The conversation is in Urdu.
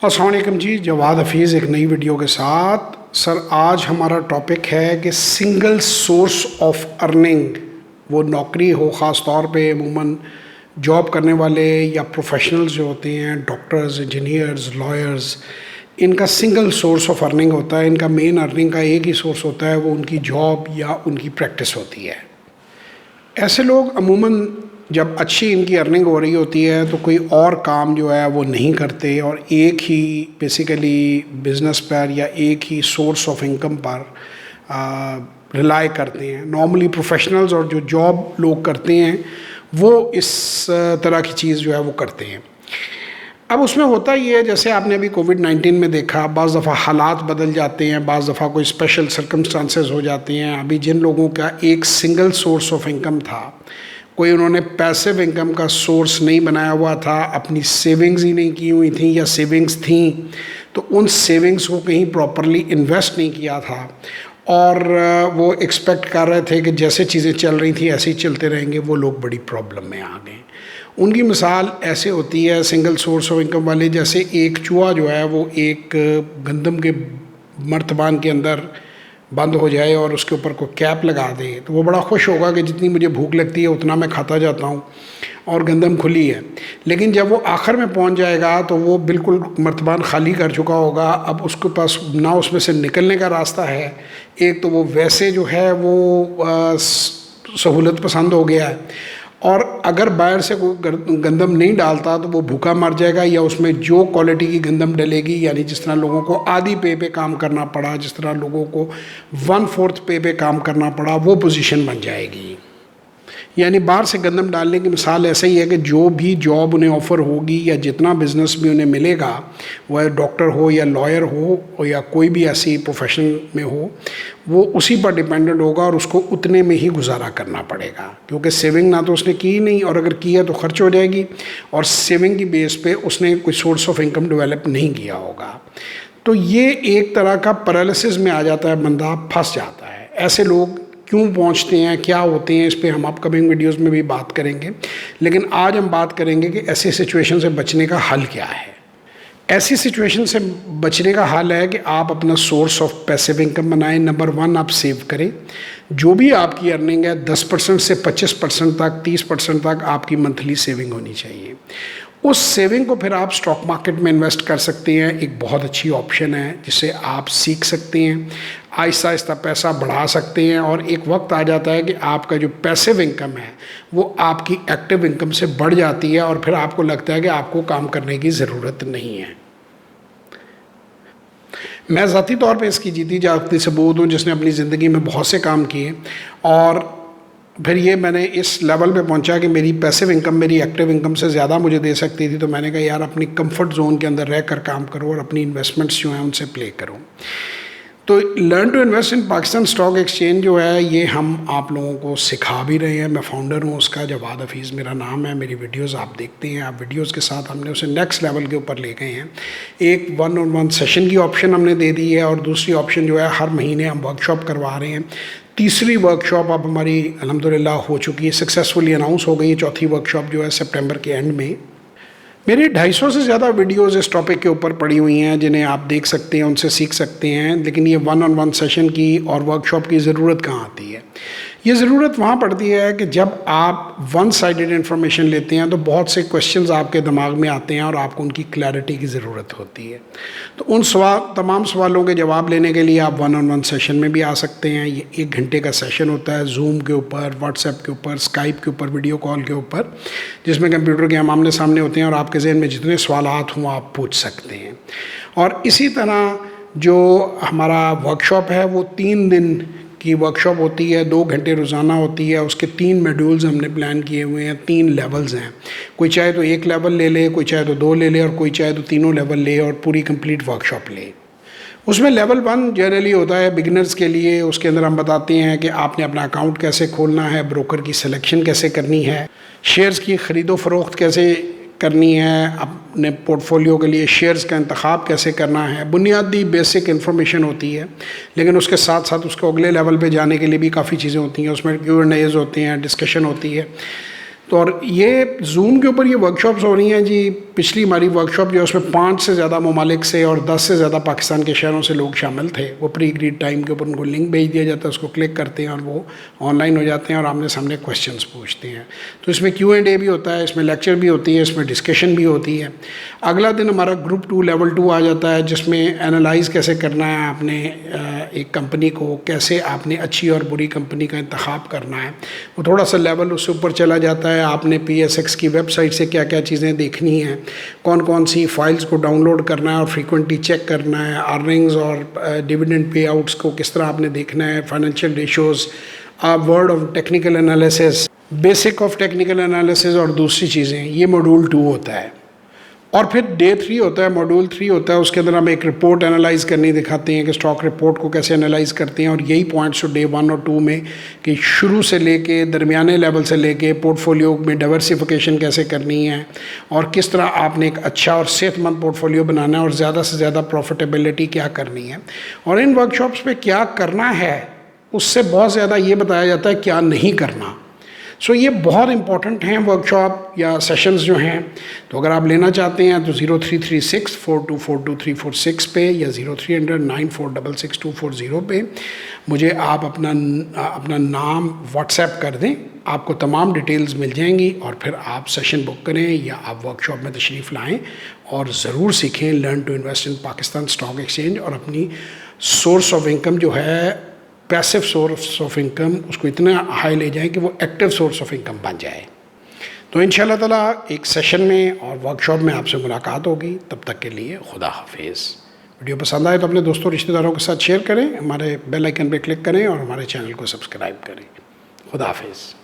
السلام علیکم جی، جواد حفیظ ایک نئی ویڈیو کے ساتھ۔ سر آج ہمارا ٹاپک ہے کہ سنگل سورس آف ارننگ، وہ نوکری ہو، خاص طور پہ عموماً جاب کرنے والے یا پروفیشنلز جو ہوتے ہیں، ڈاکٹرز، انجینئرز، لائرز، ان کا سنگل سورس آف ارننگ ہوتا ہے۔ ان کا مین ارننگ کا ایک ہی سورس ہوتا ہے، وہ ان کی جاب یا ان کی پریکٹس ہوتی ہے۔ ایسے لوگ عموماً جب اچھی ان کی ارننگ ہو رہی ہوتی ہے تو کوئی اور کام جو ہے وہ نہیں کرتے اور ایک ہی بیسیکلی بزنس پر یا ایک ہی سورس آف انکم پر ریلائی کرتے ہیں۔ نارملی پروفیشنلز اور جو جاب لوگ کرتے ہیں وہ اس طرح کی چیز جو ہے وہ کرتے ہیں۔ اب اس میں ہوتا یہ ہے، جیسے آپ نے ابھی کووڈ-19 میں دیکھا، بعض دفعہ حالات بدل جاتے ہیں، بعض دفعہ کوئی اسپیشل سرکمسٹانسز ہو جاتے ہیں۔ ابھی جن لوگوں کا ایک سنگل سورس آف انکم تھا، کوئی انہوں نے پیسیو انکم کا سورس نہیں بنایا ہوا تھا، اپنی سیونگز ہی نہیں کی ہوئی تھیں یا سیونگز تھیں تو ان سیونگز کو کہیں پراپرلی انویسٹ نہیں کیا تھا اور وہ ایکسپیکٹ کر رہے تھے کہ جیسے چیزیں چل رہی تھیں ایسے ہی چلتے رہیں گے، وہ لوگ بڑی پرابلم میں آ گئے۔ ان کی مثال ایسے ہوتی ہے سنگل سورس آف انکم والے، جیسے ایک چوہا جو ہے وہ ایک گندم کے مرتبان کے اندر بند ہو جائے اور اس کے اوپر کوئی کیپ لگا دے تو وہ بڑا خوش ہوگا کہ جتنی مجھے بھوک لگتی ہے اتنا میں کھاتا جاتا ہوں اور گندم کھلی ہے۔ لیکن جب وہ آخر میں پہنچ جائے گا تو وہ بالکل مرتبان خالی کر چکا ہوگا، اب اس کے پاس نہ اس میں سے نکلنے کا راستہ ہے، ایک تو وہ ویسے جو ہے وہ سہولت پسند ہو گیا ہے، اور اگر باہر سے کوئی گندم نہیں ڈالتا تو وہ بھوکا مر جائے گا، یا اس میں جو کوالٹی کی گندم ڈلے گی، یعنی جس طرح لوگوں کو آدھی پے کام کرنا پڑا، جس طرح لوگوں کو 1/4 پے کام کرنا پڑا، وہ پوزیشن بن جائے گی۔ یعنی باہر سے گندم ڈالنے کی مثال ایسا ہی ہے کہ جو بھی جاب انہیں آفر ہوگی یا جتنا بزنس بھی انہیں ملے گا، وہ ڈاکٹر ہو یا لائر ہو یا کوئی بھی ایسی پروفیشن میں ہو، وہ اسی پر ڈیپینڈنٹ ہوگا اور اس کو اتنے میں ہی گزارا کرنا پڑے گا، کیونکہ سیونگ نہ تو اس نے کی نہیں، اور اگر کی ہے تو خرچ ہو جائے گی، اور سیونگ کی بیس پہ اس نے کوئی سورس آف انکم ڈیولپ نہیں کیا ہوگا۔ تو یہ ایک طرح کا پیرالسس میں آ جاتا ہے، بندہ پھنس جاتا ہے۔ ایسے لوگ کیوں پہنچتے ہیں، کیا ہوتے ہیں، اس پہ ہم اپ کمنگ ویڈیوز میں بھی بات کریں گے، لیکن آج ہم بات کریں گے کہ ایسی سچویشن سے بچنے کا حل کیا ہے۔ ایسی سچویشن سے بچنے کا حل ہے کہ آپ اپنا سورس آف پیسیو انکم بنائیں۔ نمبر 1، آپ سیو کریں۔ جو بھی آپ کی ارننگ ہے 10% سے 25% تک، 30% تک آپ کی منتھلی سیونگ ہونی چاہیے۔ اس سیونگ کو پھر آپ سٹاک مارکیٹ میں انویسٹ کر سکتے ہیں، ایک بہت اچھی آپشن ہے جسے آپ سیکھ سکتے ہیں، آہستہ آہستہ پیسہ بڑھا سکتے ہیں، اور ایک وقت آ جاتا ہے کہ آپ کا جو پیسیو انکم ہے وہ آپ کی ایکٹیو انکم سے بڑھ جاتی ہے، اور پھر آپ کو لگتا ہے کہ آپ کو کام کرنے کی ضرورت نہیں ہے۔ میں ذاتی طور پہ اس کی جیتی جاگتی ثبوت ہوں، جس نے اپنی زندگی میں بہت سے کام کیے، اور پھر یہ میں نے اس لیول پہ پہنچا کہ میری پیسیو انکم میری ایکٹیو انکم سے زیادہ مجھے دے سکتی تھی، تو میں نے کہا یار اپنی کمفرٹ زون کے اندر رہ کر کام کرو اور اپنی انویسٹمنٹس جو ہیں ان سے پلے کرو۔ تو learn to invest in Pakistan stock exchange جو ہے یہ ہم آپ لوگوں کو سکھا بھی رہے ہیں۔ میں فاؤنڈر ہوں اس کا، جواد حفیظ میرا نام ہے۔ میری ویڈیوز آپ دیکھتے ہیں، آپ ویڈیوز کے ساتھ ہم نے اسے نیکسٹ لیول کے اوپر لے گئے ہیں۔ ایک 1-on-1 سیشن کی آپشن ہم نے دے دی ہے، اور دوسری آپشن جو ہے ہر مہینے ہم ورک شاپ کروا رہے ہیں۔ تیسری ورک شاپ اب ہماری الحمدللہ ہو چکی ہے، سکسیزفلی اناؤنس ہو گئی ہے۔ چوتھی ورک شاپ جو ہے سپٹمبر کے اینڈ میں۔ میری 250 سے زیادہ ویڈیوز اس ٹاپک کے اوپر پڑی ہوئی ہیں جنہیں آپ دیکھ سکتے ہیں، ان سے سیکھ سکتے ہیں، لیکن یہ 1-on-1 سیشن کی اور ورک شاپ کی ضرورت کہاں آتی ہے؟ یہ ضرورت وہاں پڑتی ہے کہ جب آپ ون سائیڈڈ انفارمیشن لیتے ہیں تو بہت سے کویشچنز آپ کے دماغ میں آتے ہیں اور آپ کو ان کی کلیئرٹی کی ضرورت ہوتی ہے۔ تو ان تمام سوالوں کے جواب لینے کے لیے آپ 1-on-1 سیشن میں بھی آ سکتے ہیں۔ یہ 1 گھنٹے کا سیشن ہوتا ہے، زوم کے اوپر، واٹس ایپ کے اوپر، اسکائپ کے اوپر، ویڈیو کال کے اوپر، جس میں کمپیوٹر کے ہم آمنے سامنے ہوتے ہیں اور آپ کے ذہن میں جتنے سوالات ہوں آپ پوچھ سکتے ہیں۔ اور اسی طرح جو ہمارا ورک شاپ ہے وہ 3 دن کی ورک شاپ ہوتی ہے، 2 گھنٹے روزانہ ہوتی ہے۔ اس کے 3 میڈیولز ہم نے پلان کیے ہوئے ہیں، 3 لیولز ہیں۔ کوئی چاہے تو 1 لیول لے لے، کوئی چاہے تو 2 لے لے، اور کوئی چاہے تو تینوں لیول لے اور پوری کمپلیٹ ورک شاپ لے۔ اس میں لیول 1 جنرلی ہوتا ہے بگنرز کے لیے۔ اس کے اندر ہم بتاتے ہیں کہ آپ نے اپنا اکاؤنٹ کیسے کھولنا ہے، بروکر کی سلیکشن کیسے کرنی ہے، شیئرز کی خرید و فروخت کیسے کرنی ہے، اپنے پورٹ فولیو کے لیے شیئرز کا انتخاب کیسے کرنا ہے۔ بنیادی بیسک انفارمیشن ہوتی ہے، لیکن اس کے ساتھ ساتھ اس کو اگلے لیول پہ جانے کے لیے بھی کافی چیزیں ہوتی ہیں۔ اس میں Q&As ہوتے ہیں، ڈسکشن ہوتی ہے۔ تو اور یہ زوم کے اوپر یہ ورکشاپس ہو رہی ہیں جی. پچھلی ہماری ورکشاپ جو ہے اس میں 5 سے زیادہ ممالک سے اور 10 سے زیادہ پاکستان کے شہروں سے لوگ شامل تھے. وہ پری اگریڈ ٹائم کے اوپر ان کو لنک بھیج دیا جاتا ہے, اس کو کلک کرتے ہیں اور وہ آن لائن ہو جاتے ہیں اور آمنے سامنے کویشچنس پوچھتے ہیں. تو اس میں Q&A بھی ہوتا ہے, اس میں لیکچر بھی ہوتی ہے, اس میں ڈسکشن بھی ہوتی ہے. اگلا دن ہمارا گروپ 2 لیول 2 آ جاتا ہے, جس میں انالائز کیسے کرنا ہے آپ نے ایک کمپنی کو, کیسے آپ نے اچھی اور بری کمپنی کا انتخاب کرنا ہے. وہ تھوڑا سا لیول اس سے اوپر چلا جاتا ہے. آپ نے PSX کی ویب سائٹ سے کیا کیا چیزیں دیکھنی ہیں, کون کون سی فائلز کو ڈاؤن لوڈ کرنا ہے اور فریکوینٹلی چیک کرنا ہے, ارننگز اور ڈیویڈنڈ پے آؤٹس کو کس طرح آپ نے دیکھنا ہے, financial ratios, word of technical analysis, basic of technical analysis اور دوسری چیزیں. یہ ماڈیول 2 ہوتا ہے. اور پھر ڈے 3 ہوتا ہے, ماڈیول 3 ہوتا ہے. اس کے اندر ہم ایک رپورٹ انالائز کرنی دکھاتے ہیں کہ اسٹاک رپورٹ کو کیسے انالائز کرتے ہیں, اور یہی پوائنٹس ڈے 1 اور 2 میں کہ شروع سے لے کے درمیانے لیول سے لے کے پورٹ فولیو میں ڈائیورسیفیکیشن کیسے کرنی ہے اور کس طرح آپ نے ایک اچھا اور صحت مند پورٹ فولیو بنانا ہے اور زیادہ سے زیادہ پروفیٹیبلٹی کیا کرنی ہے. اور ان ورکشاپس پہ کیا کرنا ہے اس سے بہت زیادہ یہ بتایا جاتا ہے کیا نہیں کرنا. سو یہ بہت امپورٹنٹ ہیں ورکشاپ یا سیشنز جو ہیں. تو اگر آپ لینا چاہتے ہیں تو 033642422346 پہ یا 030094666240 پہ مجھے آپ اپنا نام واٹس ایپ کر دیں, آپ کو تمام ڈیٹیلز مل جائیں گی, اور پھر آپ سیشن بک کریں یا آپ ورکشاپ میں تشریف لائیں اور ضرور سیکھیں learn to invest in Pakistan stock exchange, اور اپنی سورس آف انکم جو ہے پیسو سورس آف انکم اس کو اتنا ہائی لے جائیں کہ وہ ایکٹیو سورس آف انکم بن جائے. تو انشاءاللہ تعالیٰ ایک سیشن میں اور ورکشاپ میں آپ سے ملاقات ہوگی. تب تک کے لیے خدا حافظ. ویڈیو پسند آئے تو اپنے دوستوں رشتہ داروں کے ساتھ شیئر کریں, ہمارے بیل آئیکن پہ کلک کریں اور ہمارے چینل کو سبسکرائب کریں. خدا حافظ.